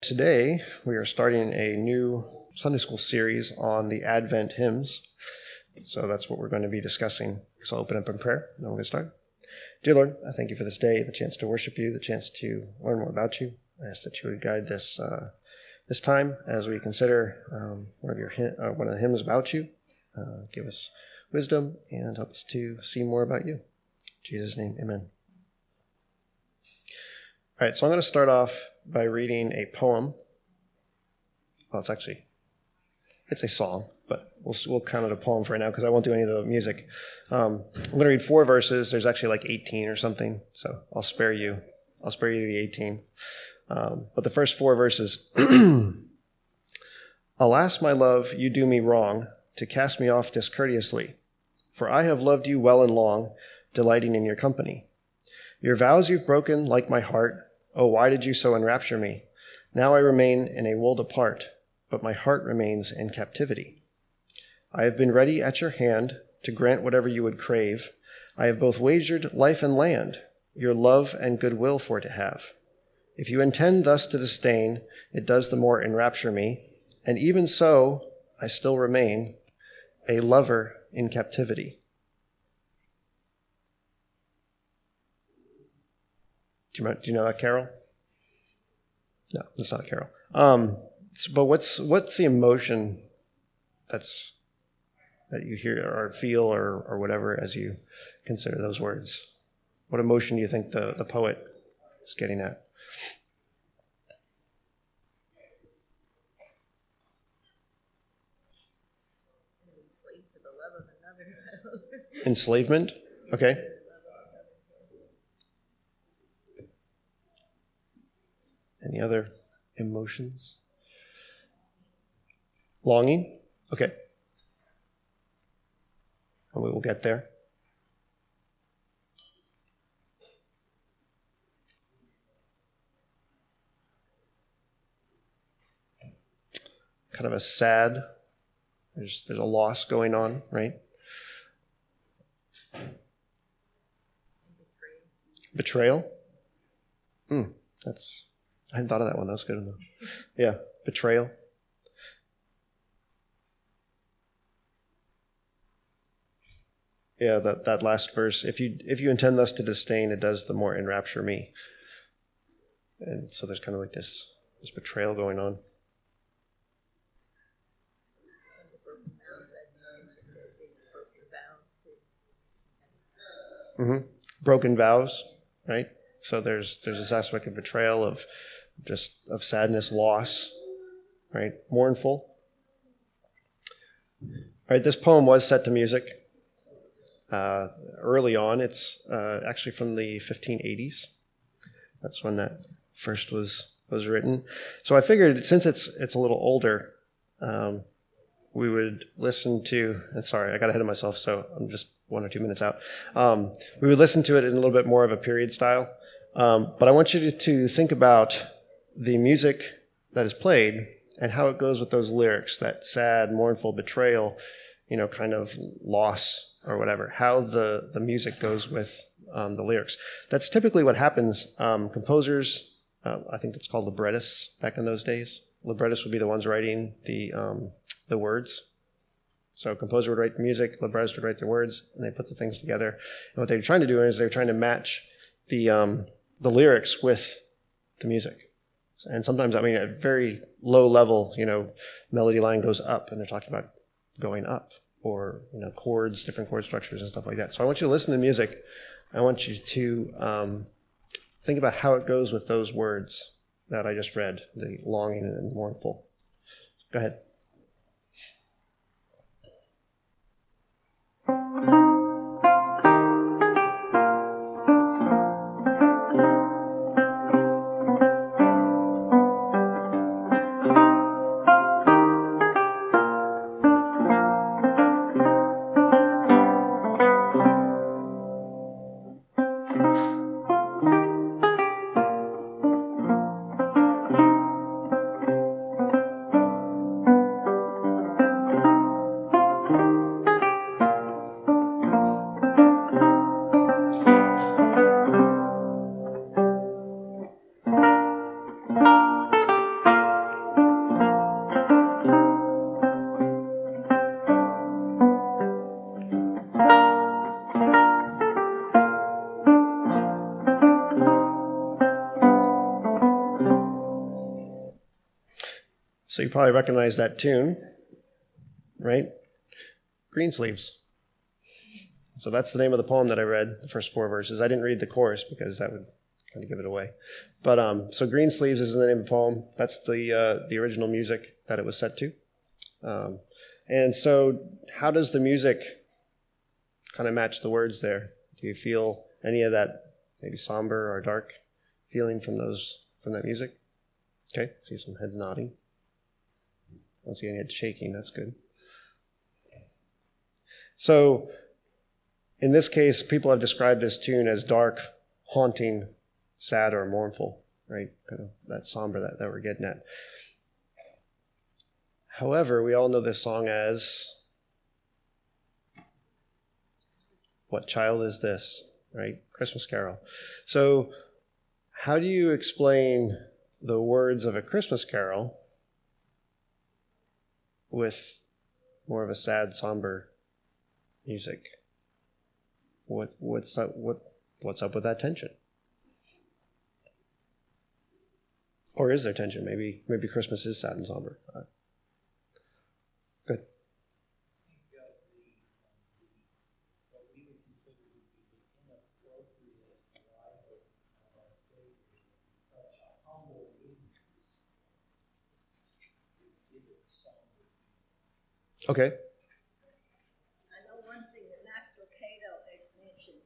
today we are starting a new Sunday school series on the Advent hymns. So that's what we're going to be discussing. So I'll open up in prayer and then we'll get started. Dear Lord, I thank you for this day, the chance to worship you, the chance to learn more about you. I ask that you would guide this time as we consider one of the hymns about you. Give us wisdom and help us to see more about you. In Jesus' name, amen. All right, so I'm going to start off by reading a poem. Well, it's a song, but we'll count it a poem for right now because I won't do any of the music. I'm going to read 4 verses. There's actually like 18 or something, so I'll spare you the 18. But the first 4 verses. Alas, my love, you do me wrong to cast me off discourteously, for I have loved you well and long, delighting in your company. Your vows you've broken like my heart. Oh, why did you so enrapture me? Now I remain in a world apart, but my heart remains in captivity. I have been ready at your hand to grant whatever you would crave. I have both wagered life and land, your love and goodwill for to have. If you intend thus to disdain, it does the more enrapture me, and even so I still remain a lover in captivity. Do you know that carol? No, it's not a carol. But what's the emotion that you hear or feel or whatever as you consider those words? What emotion do you think the poet is getting at? Enslavement? Okay. Any other emotions? Longing? Okay. And we will get there. Kind of a sad, there's a loss going on, right? Betrayal? I hadn't thought of that one. That was good enough. Yeah, betrayal. Yeah, that last verse. If you intend thus to disdain, it does the more enrapture me. And so there's kind of like this betrayal going on. Broken vows, right? So there's this aspect of betrayal, of sadness, loss, right? Mournful. All right, this poem was set to music early on. It's actually from the 1580s. That's when that first was written. So I figured since it's a little older, we would listen to. And sorry, I got ahead of myself, so I'm just 1 or 2 minutes out. We would listen to it in a little bit more of a period style. But I want you to think about the music that is played and how it goes with those lyrics, that sad, mournful betrayal, kind of loss or whatever, how the music goes with the lyrics. That's typically what happens. Composers, I think it's called librettists back in those days. Librettists would be the ones writing the words. So a composer would write the music, librettists would write the words, and they put the things together. And what they were trying to do is they were trying to match the lyrics with the music. And sometimes, at very low level, melody line goes up, and they're talking about going up, or, chords, different chord structures and stuff like that. So I want you to listen to the music. I want you to think about how it goes with those words that I just read, the longing and mournful. Go ahead. So you probably recognize that tune, right? Greensleeves. So that's the name of the poem that I read, the first 4 verses. I didn't read the chorus because that would kind of give it away. But so Greensleeves is the name of the poem. That's the original music that it was set to. And so how does the music kind of match the words there? Do you feel any of that maybe somber or dark feeling from that music? Okay, see some heads nodding. I don't see any heads shaking. That's good. So in this case, people have described this tune as dark, haunting, sad, or mournful, right? Kind of that somber that we're getting at. However, we all know this song as What Child Is This, right? Christmas Carol. So how do you explain the words of a Christmas carol with more of a sad, somber music? What's up with that tension? Or is there tension? Maybe Christmas is sad and somber. Good. Okay. I know one thing that Max Lucado had mentioned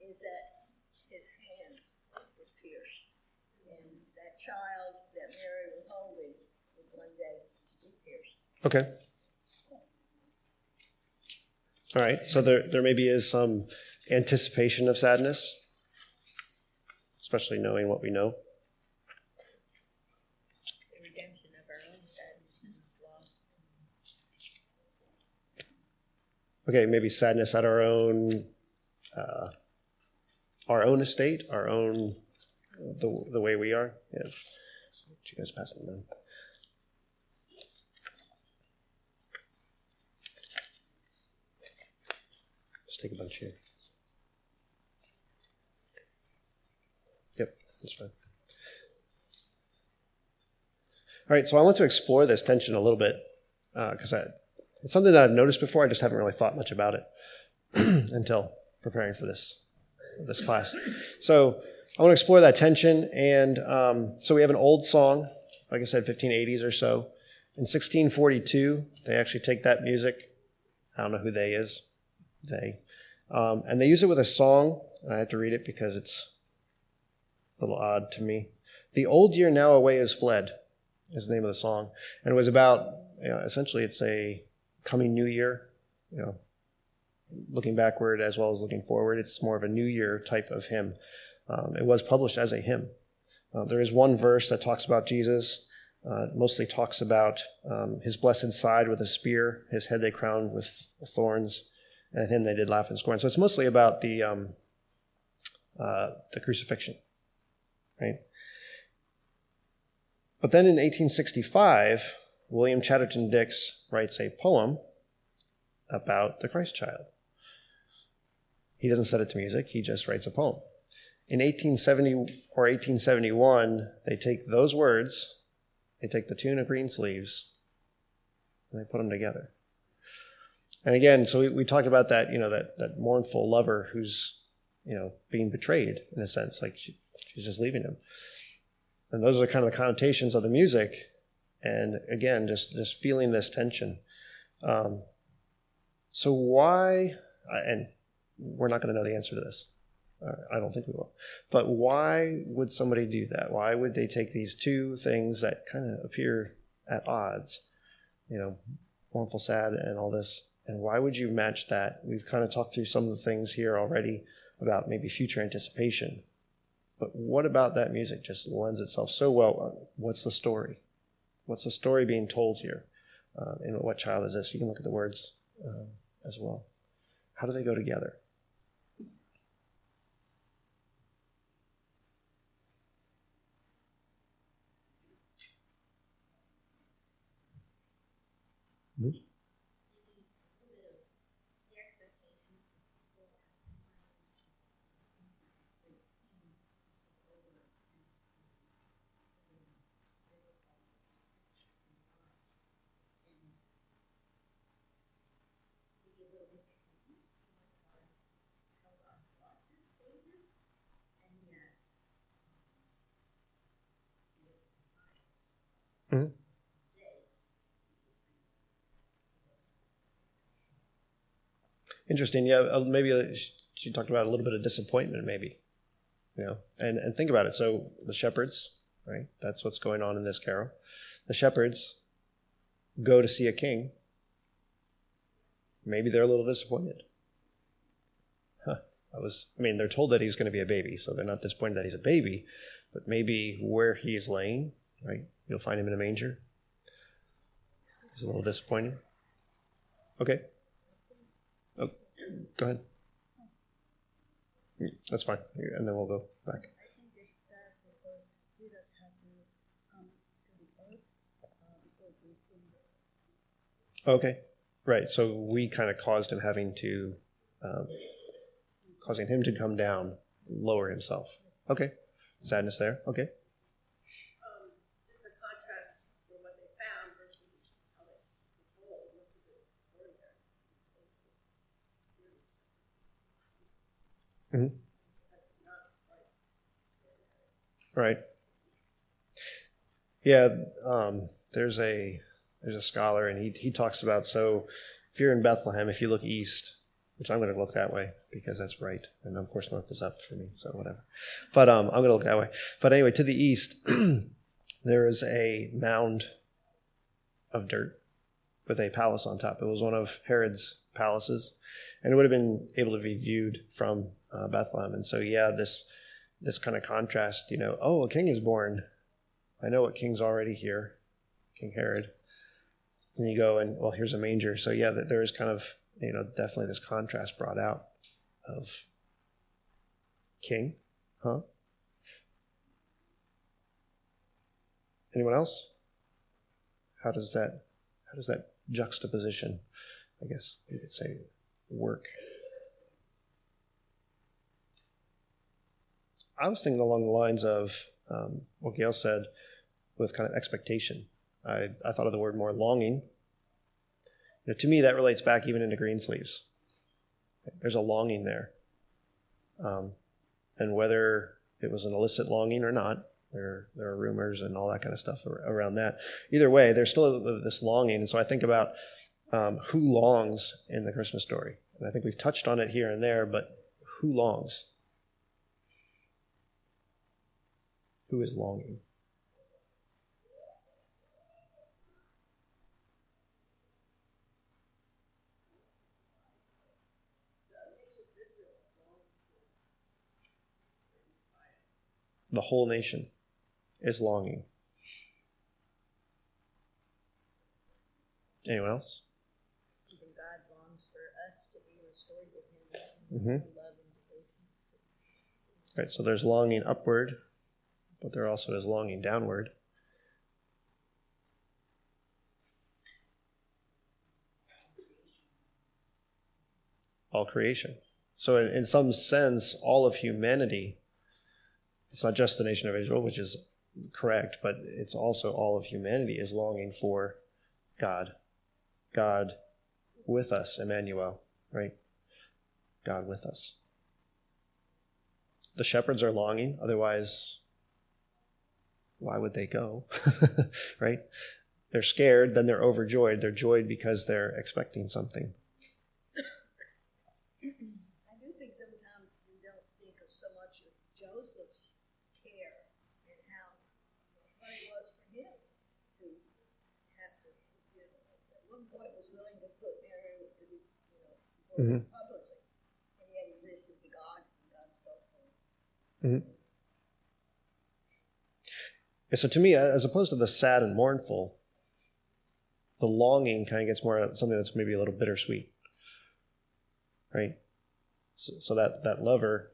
is that his hand was pierced. And that child that Mary was holding would one day be pierced. Okay. All right. So there maybe is some anticipation of sadness, especially knowing what we know. The redemption of our own sadness and loss. Okay, maybe sadness at our own estate, our own the way we are. Yeah. You guys pass me down. Just take a bunch here. Yep, that's fine. All right, so I want to explore this tension a little bit because it's something that I've noticed before. I just haven't really thought much about it until preparing for this class. So I want to explore that tension. And so we have an old song, like I said, 1580s or so. In 1642, they actually take that music. I don't know who they is. They. And they use it with a song. I have to read it because it's a little odd to me. The old year now away is fled is the name of the song. And it was about, essentially it's a coming new year, looking backward as well as looking forward. It's more of a new year type of hymn. It was published as a hymn. There is one verse that talks about Jesus. Mostly talks about his blessed side with a spear, his head they crowned with thorns, and at him they did laugh and scorn. So it's mostly about the crucifixion, right? But then in 1865, William Chatterton Dix writes a poem about the Christ child. He doesn't set it to music, he just writes a poem. In 1870 or 1871, they take those words, they take the tune of Greensleeves, and they put them together. And again, so we talked about that, that mournful lover who's, being betrayed in a sense, like she's just leaving him. And those are kind of the connotations of the music. And again, just feeling this tension. So why, and we're not going to know the answer to this. I don't think we will. But why would somebody do that? Why would they take these two things that kind of appear at odds, mournful, sad, and all this, and why would you match that? We've kind of talked through some of the things here already about maybe future anticipation. But what about that music just lends itself so well? What's the story? What's the story being told here? And what child is this? You can look at the words as well. How do they go together? Hmm? Interesting. Yeah, maybe she talked about a little bit of disappointment, maybe. And think about it. So the shepherds, right? That's what's going on in this carol. The shepherds go to see a king. Maybe they're a little disappointed. They're told that he's going to be a baby, so they're not disappointed that he's a baby, but maybe where he's laying, right? You'll find him in a manger. It's a little disappointing. Okay. Oh, go ahead. That's fine. And then we'll go back. I think it's sad because Jesus had to come to the earth because we sinned. Okay. Right. So we kind of caused him causing him to come down, lower himself. Okay. Sadness there. Okay. Just the contrast for what they found versus how they told most of the story there. Mm-hmm. Right. Yeah. There's a scholar, and he talks about, so if you're in Bethlehem, if you look east, which I'm going to look that way because that's right, and of course north is up for me, so whatever. But I'm going to look that way. But anyway, to the east, there is a mound of dirt with a palace on top. It was one of Herod's palaces, and it would have been able to be viewed from Bethlehem. And so, yeah, this kind of contrast, oh, a king is born. I know what king's already here, King Herod. And you go and, well, here's a manger. So, yeah, there is kind of, definitely this contrast brought out of king. Huh? Anyone else? How does that juxtaposition, I guess you could say, work? I was thinking along the lines of what Gail said with kind of expectation. I thought of the word more longing. To me, that relates back even into Greensleeves. There's a longing there. And whether it was an illicit longing or not, there are rumors and all that kind of stuff around that. Either way, there's still this longing. And so I think about who longs in the Christmas story. And I think we've touched on it here and there, but who longs? Who is longing? The whole nation is longing. Anyone else? I think God longs for us to be restored with him. Mm-hmm. Love and devotion. Right, so there's longing upward, but there also is longing downward. All creation. So in some sense, all of humanity, it's not just the nation of Israel, which is correct, but it's also all of humanity is longing for God. God with us, Emmanuel, right? God with us. The shepherds are longing, otherwise, why would they go? Right? They're scared, then they're overjoyed. They're joyed because they're expecting something. I do think sometimes we don't think of so much of Joseph's care and how what it was for him to have to, at one point was willing to put Mary to be, Mm-hmm. publicly, and yet he listened to God and God spoke to him. Mm-hmm. And so to me, as opposed to the sad and mournful, the longing kind of gets more something that's maybe a little bittersweet, right? So that lover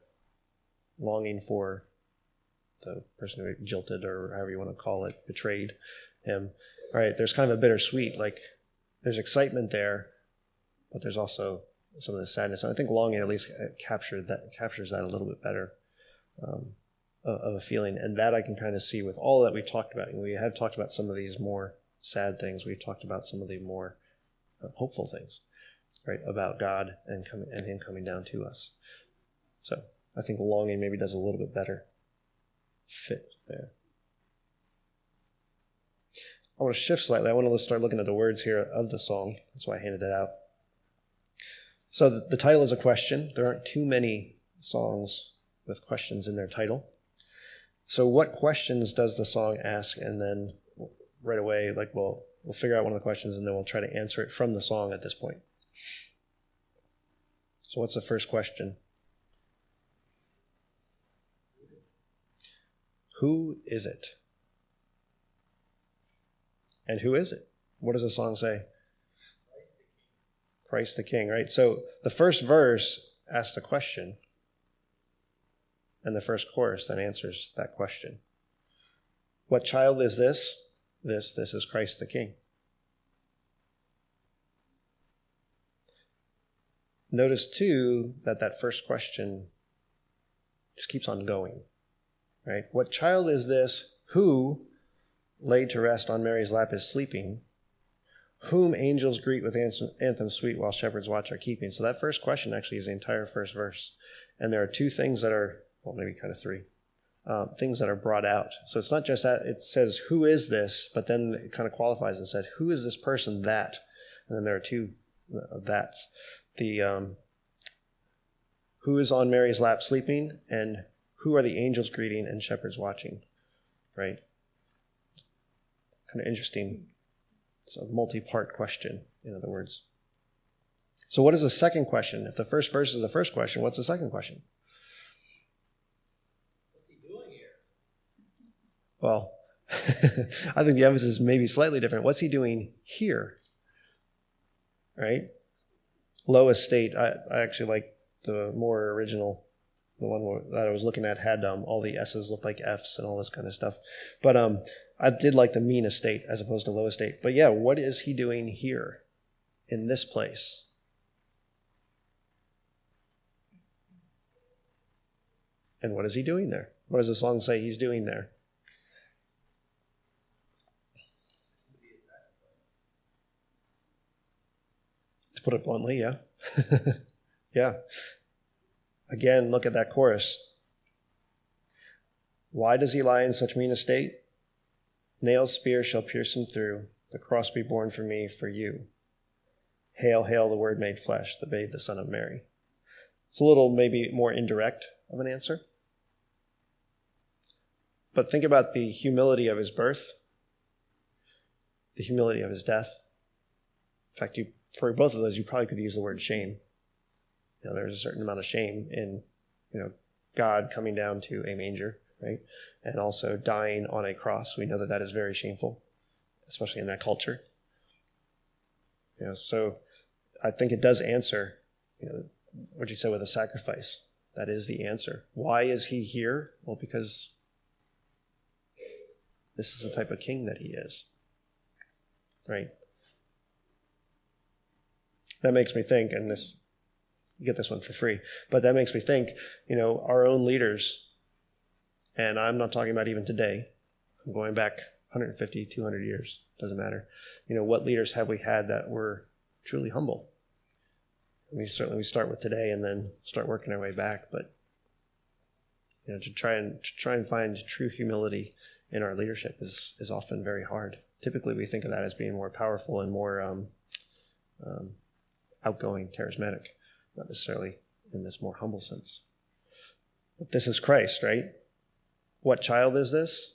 longing for the person who jilted, or however you want to call it, betrayed him, right? There's kind of a bittersweet, like there's excitement there, but there's also some of the sadness. And I think longing at least captures that a little bit better. Of a feeling, and that I can kind of see with all that we've talked about. And we have talked about some of these more sad things. We've talked about some of the more hopeful things, right, about God and him coming down to us. So I think longing maybe does a little bit better fit there. I want to shift slightly. I want to start looking at the words here of the song. That's why I handed it out. So the title is a question. There aren't too many songs with questions in their title. So what questions does the song ask? And then right away, we'll figure out one of the questions and then we'll try to answer it from the song at this point. So what's the first question? Who is it? And who is it? What does the song say? Christ the King, right? So the first verse asks the question, and the first chorus then answers that question. What child is this? This is Christ the King. Notice too that first question just keeps on going, right? What child is this who, laid to rest on Mary's lap, is sleeping, whom angels greet with anthems sweet while shepherds watch are keeping? So that first question actually is the entire first verse. And there are two things that are, well, maybe kind of three, things that are brought out. So it's not just that it says, who is this? But then it kind of qualifies and said, who is this person that? And then there are two that's. The who is on Mary's lap sleeping, and who are the angels greeting and shepherds watching, right? Kind of interesting. It's a multi-part question, in other words. So what is the second question? If the first verse is the first question, what's the second question? What's he doing here? Well, I think the emphasis may be slightly different. What's he doing here? Right? Low estate. I actually like the more original. The one that I was looking at had all the S's look like F's and all this kind of stuff. But I did like the mean estate as opposed to low estate. But yeah, what is he doing here in this place? And what is he doing there? What does the song say he's doing there? To put it bluntly, yeah. Yeah. Again, look at that chorus. Why does he lie in such mean estate? Nail's spear shall pierce him through, the cross be borne for me, for you. Hail, hail, the Word made flesh, the babe, the Son of Mary. It's a little maybe more indirect of an answer. But think about the humility of his birth, the humility of his death. In fact, for both of those, you probably could use the word shame. There's a certain amount of shame in, God coming down to a manger, right? And also dying on a cross. We know that is very shameful, especially in that culture. So I think it does answer, what you said with a sacrifice. That is the answer. Why is he here? Well, because this is the type of king that he is, right? That makes me think, and you get this one for free, but that makes me think, our own leaders, and I'm not talking about even today, I'm going back 150, 200 years, doesn't matter. What leaders have we had that were truly humble? We start with today and then start working our way back, but to try and find true humility in our leadership is often very hard. Typically, we think of that as being more powerful and more outgoing, charismatic, not necessarily in this more humble sense. But this is Christ, right? What child is this?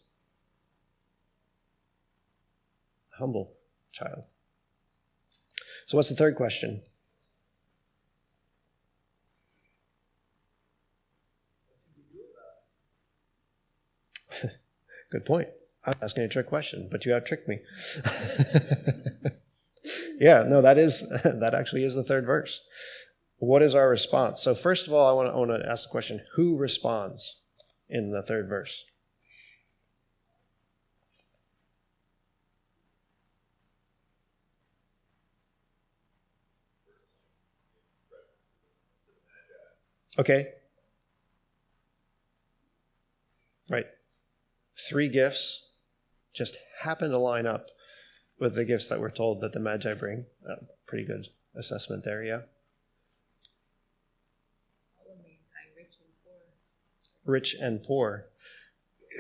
Humble child. So what's the third question? Good point. I'm asking a trick question, but you have tricked me. Yeah, no, that actually is the third verse. What is our response? So first of all, I want to ask the question, who responds in the third verse? Okay. Right. 3 gifts just happen to line up with the gifts that we're told that the Magi bring. Pretty good assessment there, yeah. Rich and poor.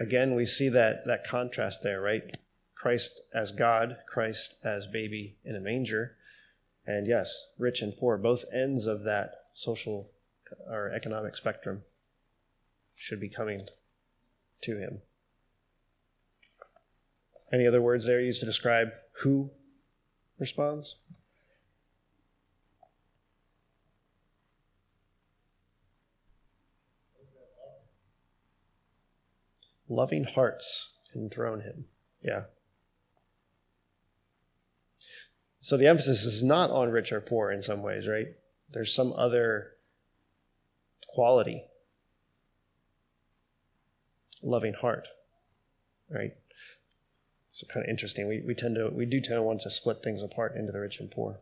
Again, we see that contrast there, right? Christ as God, Christ as baby in a manger, And yes, rich and poor, both ends of that social or economic spectrum should be coming to him. Any other words there used to describe who responds? Loving hearts enthrone him. Yeah. So the emphasis is not on rich or poor in some ways, right? There's some other quality. Loving heart, right? So kind of interesting. We do tend to want to split things apart into the rich and poor.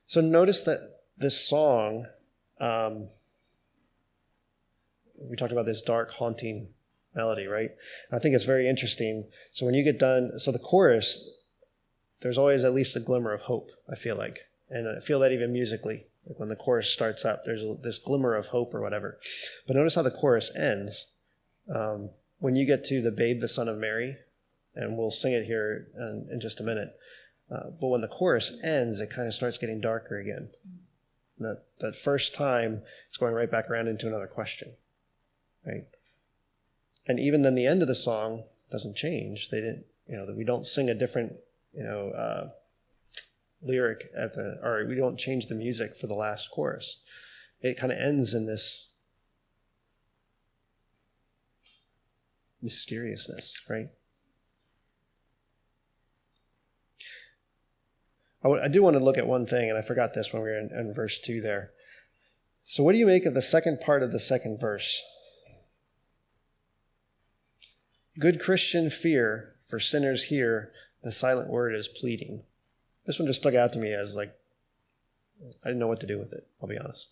So notice that this song, we talked about this dark, haunting melody, right? I think it's very interesting. So when you get done, so the chorus, there's always at least a glimmer of hope, I feel like. And I feel that even musically. Like when the chorus starts up, there's this glimmer of hope or whatever. But notice how the chorus ends. When you get to the Babe, the Son of Mary, and we'll sing it here in just a minute. But when the chorus ends, it kind of starts getting darker again. That first time, it's going right back around into another question, right? And even then, the end of the song doesn't change. They didn't, that we don't sing a different, lyric or we don't change the music for the last chorus. It kind of ends in this mysteriousness, right? I do want to look at one thing, and I forgot this when we were in verse 2 there. So what do you make of the second part of the second verse? Good Christian fear, for sinners hear, the silent word is pleading. This one just stuck out to me as I didn't know what to do with it, I'll be honest.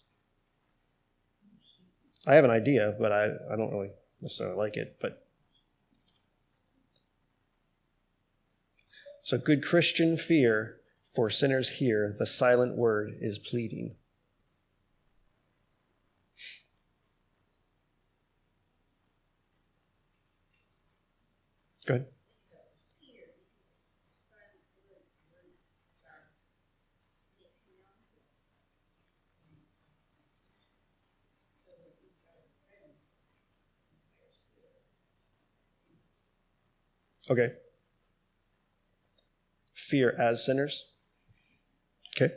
I have an idea, but I don't really necessarily like it. But so good Christian fear, for sinners hear, the silent word is pleading. Good. Okay. Fear as sinners. Okay.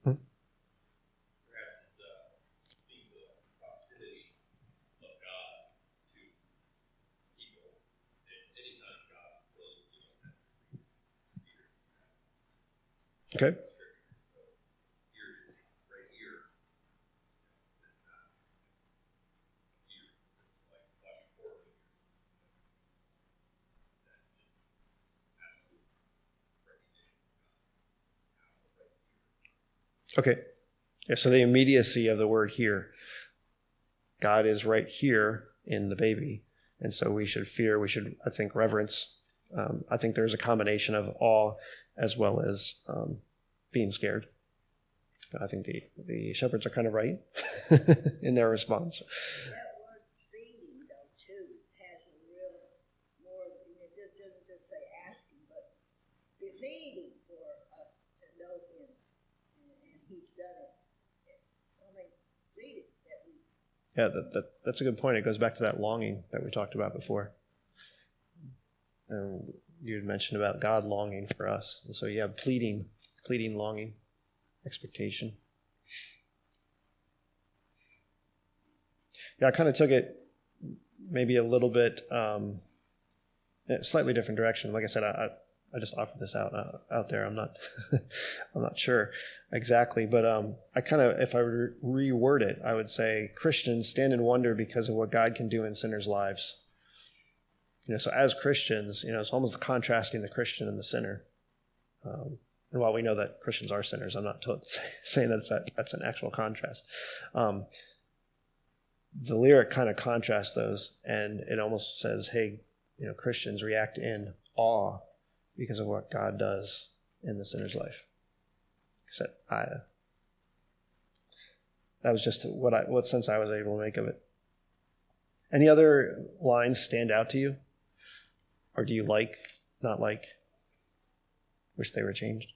Perhaps it's being the proximity of God to people. And anytime God is close, you don't have to fear. Okay. So here it is right here. It's not fear. It's like watching horror movies. That just absolute recognition of God's power right here. Okay. Yeah, so the immediacy of the word here. God is right here in the baby. And so we should fear, I think, reverence. I think there's a combination of awe as well as being scared. I think the shepherds are kind of right in their response. That word pleading, though, too, has a real more, it doesn't just say asking, but pleading for us to know him. And he's done it. Read it. Yeah, that's a good point. It goes back to that longing that we talked about before. And you had mentioned about God longing for us. And so you have pleading, longing, expectation. Yeah, I kind of took it maybe a little bit, a slightly different direction. Like I said, I just offered this out there. I'm not I'm not sure exactly, but I kind of, if I reword it, I would say Christians stand in wonder because of what God can do in sinners' lives. So as Christians, it's almost contrasting the Christian and the sinner. And while we know that Christians are sinners, I'm not saying that's an actual contrast. The lyric kind of contrasts those, and it almost says, hey, Christians react in awe because of what God does in the sinner's life. Except that was just what sense I was able to make of it. Any other lines stand out to you? Or do you like, not like? Wish they were changed.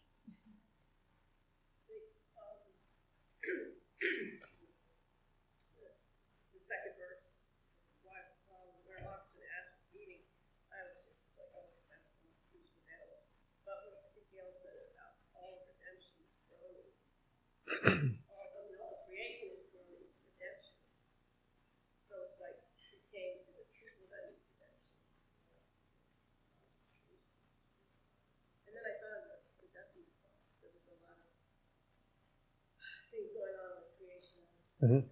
The second verse, where oxen asked for eating, I was just like, oh, kind of confused with that. But what I think Gail said about all redemption is growing. All creation is growing redemption. So it's like we came to the truth of that redemption. And then I found that the Duffy cross, there was a lot of things going on with creation. Mhm.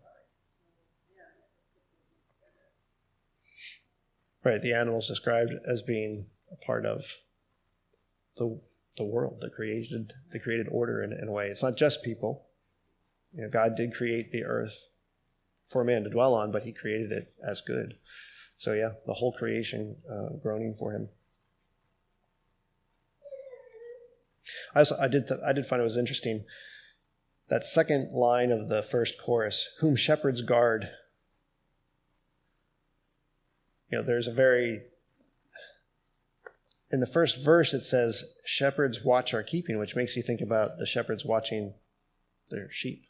Right, the animals described as being a part of the world, the created order in a way. It's not just people. You know, God did create the earth for man to dwell on, but he created it as good. So yeah, the whole creation groaning for him. I did find it was interesting, that second line of the first chorus, whom shepherds guard. You know, there's in the first verse it says, shepherds watch our keeping, which makes you think about the shepherds watching their sheep.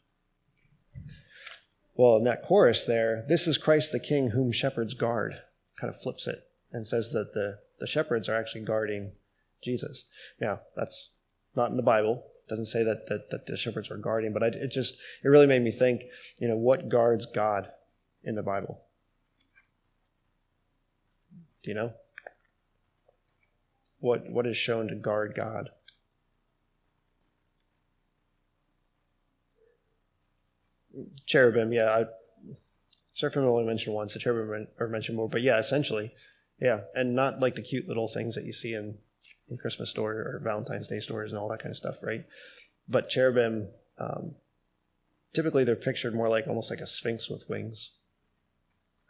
Well, in that chorus there, this is Christ the King whom shepherds guard, kind of flips it and says that the shepherds are actually guarding Jesus. Now, that's not in the Bible. It doesn't say that the shepherds are guarding, but it really made me think, you know, what guards God in the Bible? Do you know? What is shown to guard God? Cherubim, yeah. Seraphim only mentioned once, the cherubim are mentioned more, but yeah, essentially, yeah. And not like the cute little things that you see in Christmas stores or Valentine's Day stores and all that kind of stuff, right? But cherubim, typically they're pictured more like almost like a sphinx with wings.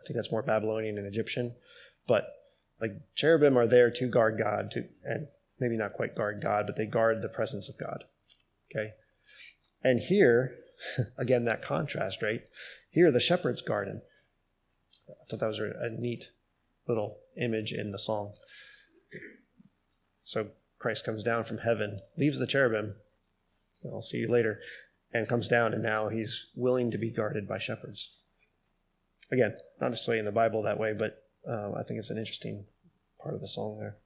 I think that's more Babylonian and Egyptian. But like cherubim are there to guard God, and maybe not quite guard God, but they guard the presence of God. Okay? And here, again, that contrast, right? Here the shepherds guard him. I thought that was a neat little image in the song. So Christ comes down from heaven, leaves the cherubim, I'll see you later, and comes down, and now he's willing to be guarded by shepherds. Again, not necessarily in the Bible that way, but I think it's an interesting part of the song there.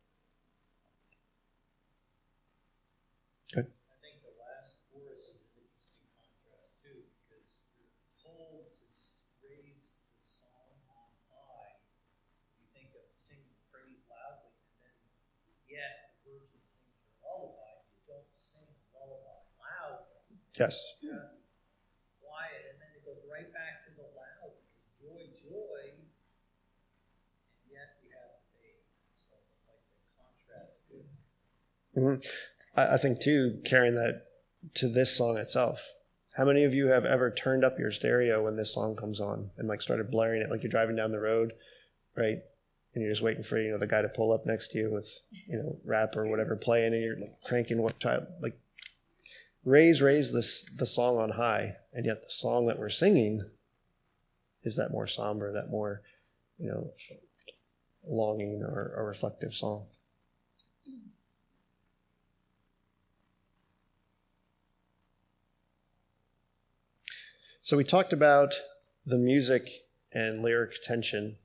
Good. I think the last chorus is an interesting contrast too, because you're told to raise the song on high. You think of singing praise loudly, and then yet the virgin sings her lullaby. You don't sing lullaby loud. Yes. It's got to be quiet, and then it goes right back to the loud, because joy, joy. Yet we have the baby. So it's like the contrast. Mm-hmm. I think too, carrying that to this song itself. How many of you have ever turned up your stereo when this song comes on and like started blaring it, like you're driving down the road, right? And you're just waiting for, you know, the guy to pull up next to you with, you know, rap or whatever playing, and you're like cranking what child, like raise the song on high, and yet the song that we're singing is that more somber, that more, you know, longing or a reflective song. So we talked about the music and lyric tension,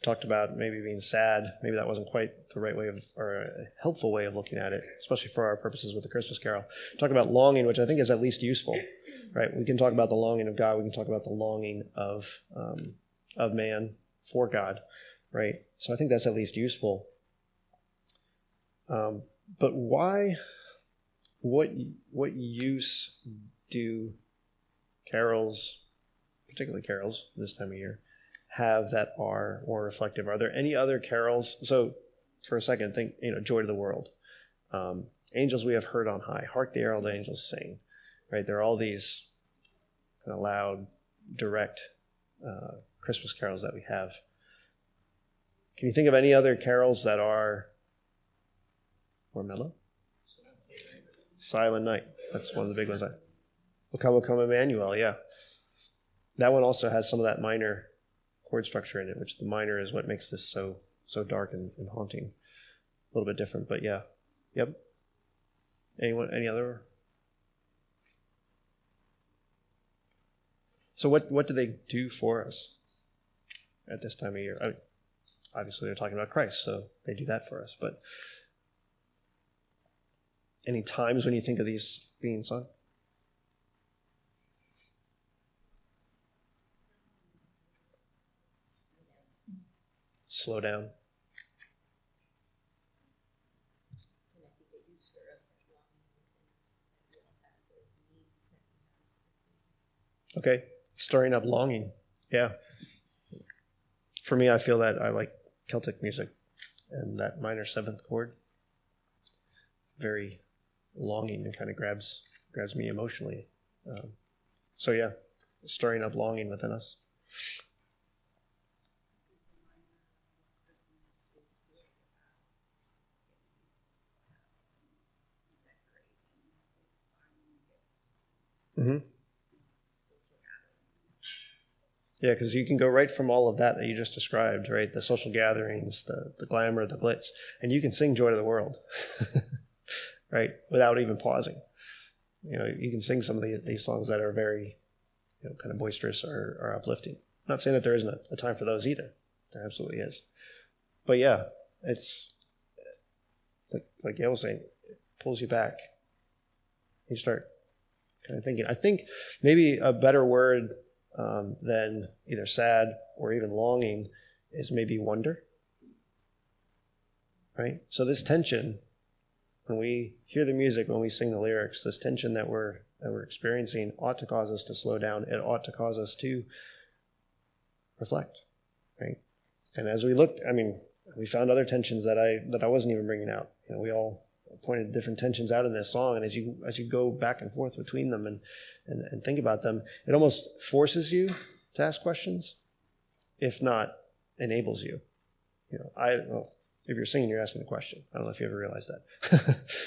talked about maybe being sad. Maybe that wasn't quite the right way of, or a helpful way of looking at it, especially for our purposes with the Christmas Carol. Talk about longing, which I think is at least useful, right? We can talk about the longing of God. We can talk about the longing of man for God, right? So I think that's at least useful. But why? What use do carols, particularly carols this time of year, have that are more reflective? Are there any other carols? So for a second, think, you know, Joy to the World. Angels we have heard on high. Hark the herald angels sing. Right? There are all these kind of loud, direct Christmas carols that we have. Can you think of any other carols that are more mellow? Silent Night. That's one of the big ones. O come, Emmanuel, yeah. That one also has some of that minor chord structure in it, which the minor is what makes this so dark and haunting. A little bit different, but yeah. Yep. Anyone? Any other? So what do they do for us at this time of year? Obviously, they're talking about Christ, so they do that for us. But any times when you think of these being sung? Slow down. Okay, stirring up longing. Yeah. For me, I feel that I like Celtic music and that minor seventh chord. Very longing and kind of grabs me emotionally. So yeah, stirring up longing within us. Mm-hmm. Yeah, because you can go right from all of that you just described, right? The social gatherings, the glamour, the glitz, and you can sing Joy to the World, right? Without even pausing. You can sing some of these songs that are very, kind of boisterous or uplifting. I'm not saying that there isn't a time for those either. There absolutely is. But yeah, it's like Gail was saying, it pulls you back. You start kind of thinking. I think maybe a better word than either sad or even longing is maybe wonder. Right? So this tension, when we hear the music, when we sing the lyrics, this tension that we're experiencing ought to cause us to slow down. It ought to cause us to reflect. Right? And as we looked, we found other tensions that I wasn't even bringing out. We all pointed different tensions out in this song, and as you go back and forth between them and think about them, it almost forces you to ask questions, if not enables you. If you're singing, you're asking a question. I don't know if you ever realized that,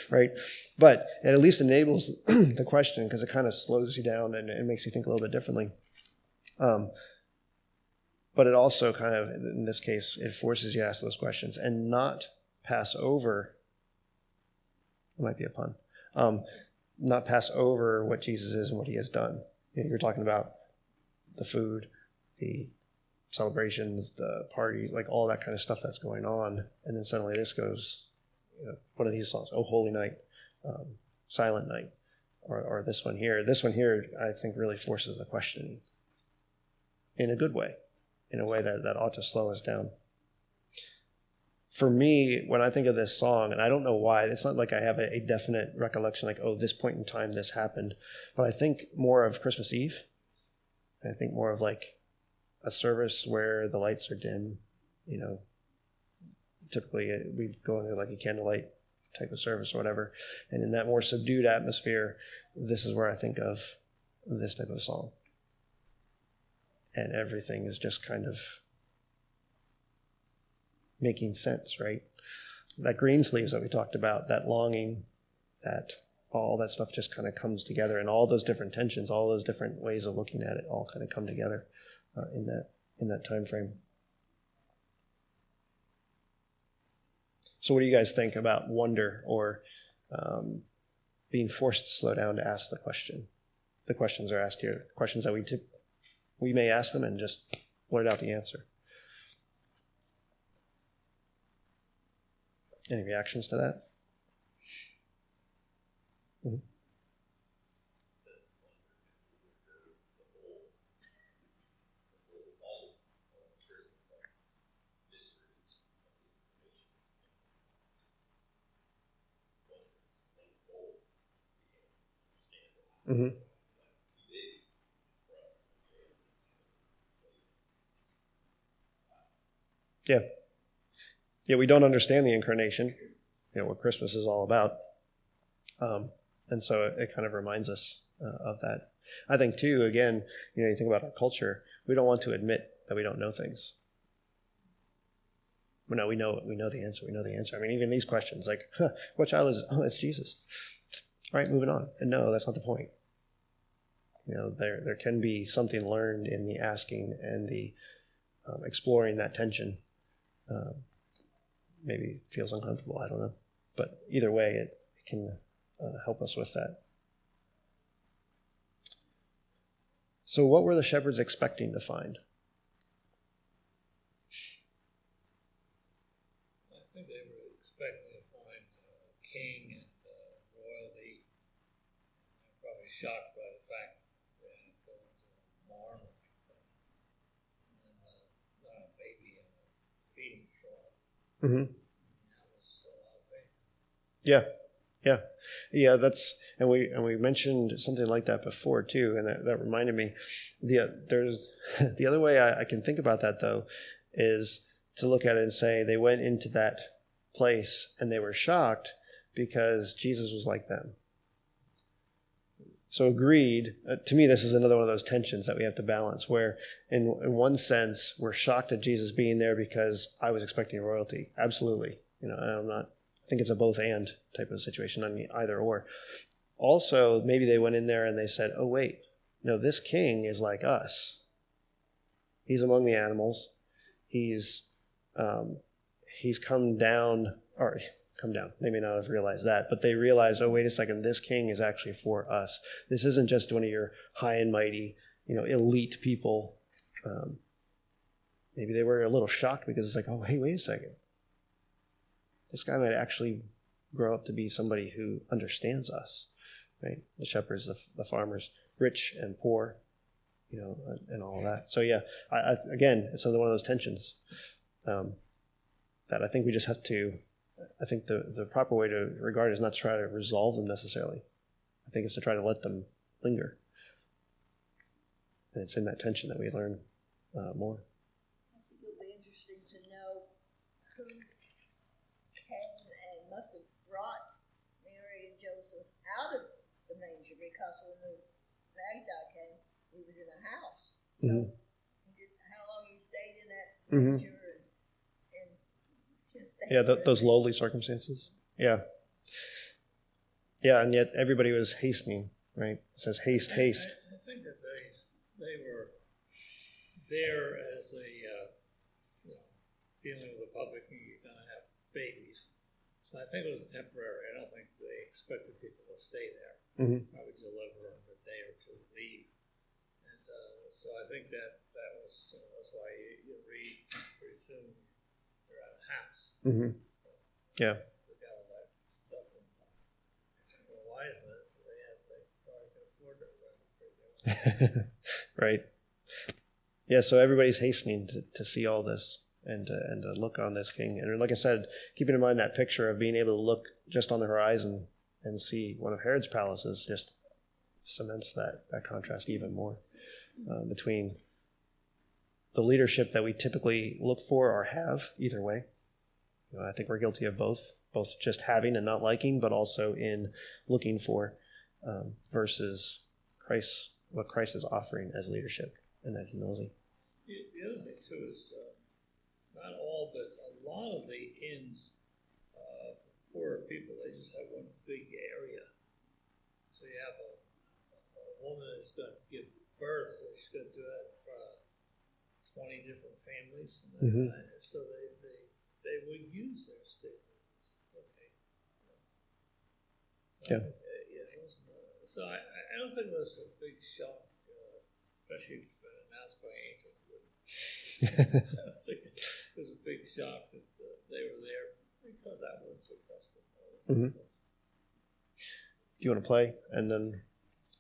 right? But it at least enables the question, because it kind of slows you down and it makes you think a little bit differently. But it also kind of, in this case, it forces you to ask those questions and not pass over. It might be a pun. Not pass over what Jesus is and what he has done. You're talking about the food, the celebrations, the party, like all that kind of stuff that's going on. And then suddenly this goes, one of these songs, Oh Holy Night, Silent Night, or this one here. This one here, I think, really forces the questioning in a good way, in a way that ought to slow us down. For me, when I think of this song, and I don't know why, it's not like I have a definite recollection, like, oh, this point in time this happened, but I think more of Christmas Eve. I think more of like a service where the lights are dim. Typically we go into like a candlelight type of service or whatever, and in that more subdued atmosphere, this is where I think of this type of song. And everything is just kind of making sense, right? That green sleeves that we talked about, that longing, that all that stuff just kind of comes together, and all those different tensions, all those different ways of looking at it all kind of come together in that time frame. So what do you guys think about wonder or being forced to slow down to ask the question? The questions are asked here, questions that we may ask them and just blurt out the answer. Any reactions to that? Mm-hmm. Mm-hmm. Yeah. Yeah, we don't understand the incarnation, what Christmas is all about. And so it kind of reminds us of that. I think, too, again, you think about our culture, we don't want to admit that we don't know things. Well, no, we know the answer. We know the answer. Even these questions, like, what child is it? Oh, it's Jesus. All right, moving on. And no, that's not the point. There can be something learned in the asking and the exploring that tension. Maybe it feels uncomfortable, I don't know. But either way, it can help us with that. So what were the shepherds expecting to find? I think they were expecting to find king and royalty. They're probably shocked by the fact that they had to go into a barn and not a baby in a feeding trough. Mm-hmm. That was a lot of faith. Yeah. That's and we mentioned something like that before too, and that reminded me. There's the other way I can think about that though is to look at it and say they went into that place and they were shocked because Jesus was like them. So agreed. To me, this is another one of those tensions that we have to balance. Where in one sense we're shocked at Jesus being there because I was expecting royalty. Absolutely, I'm not. I think it's a both and type of situation. I mean, either or. Also, maybe they went in there and they said, oh, wait, no, this king is like us. He's among the animals. He's come down, they may not have realized that, but they realized, oh, wait a second, this king is actually for us. This isn't just one of your high and mighty, elite people. Maybe they were a little shocked because it's like, oh, hey, wait a second. This guy might actually grow up to be somebody who understands us, right? The shepherds, the farmers, rich and poor, and all of that. So yeah, again, it's another one of those tensions that I think we just have to. I think the proper way to regard it is not to try to resolve them necessarily. I think it's to try to let them linger, and it's in that tension that we learn more. I think it'll be interesting to know who came and must have brought Mary and Joseph out of the manger, because when the Magi came, he was in a house. So how long he stayed in that manger and those lowly circumstances. Yeah, and yet everybody was hastening, right? It says haste. I think that they were there as a dealing with the public, and you're going to have babies. So I think it was temporary. I don't think they expected people to stay there. I would deliver them a day or two, leave. And so I think that was, that's why you read pretty soon they're at a house. Yeah. They got all that stuff in the wise men, so they probably could afford to run pretty good. Right. Yeah, so everybody's hastening to see all this and to look on this king. And like I said, keeping in mind that picture of being able to look just on the horizon and see one of Herod's palaces just cements that contrast even more between the leadership that we typically look for or have, either way. I think we're guilty of both just having and not liking, but also in looking for versus what Christ is offering as leadership and that humility. The other thing too is not all, but a lot of the inns for poorer people, they just have one big area. So you have a woman who's going to give birth, so she's going to do that in front of 20 different families, and so they would use their statements. Okay. So I don't think it was a big shock, especially if it's been announced by angels. I don't think it was a big shock that they were there, because that was the custom. Do you want to play? And then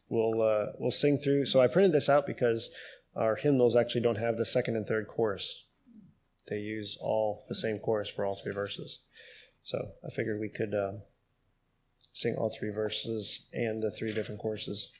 we'll sing through. So I printed this out because our hymnals actually don't have the second and third chorus. They use all the same chorus for all three verses. So I figured we could sing all three verses and the three different choruses.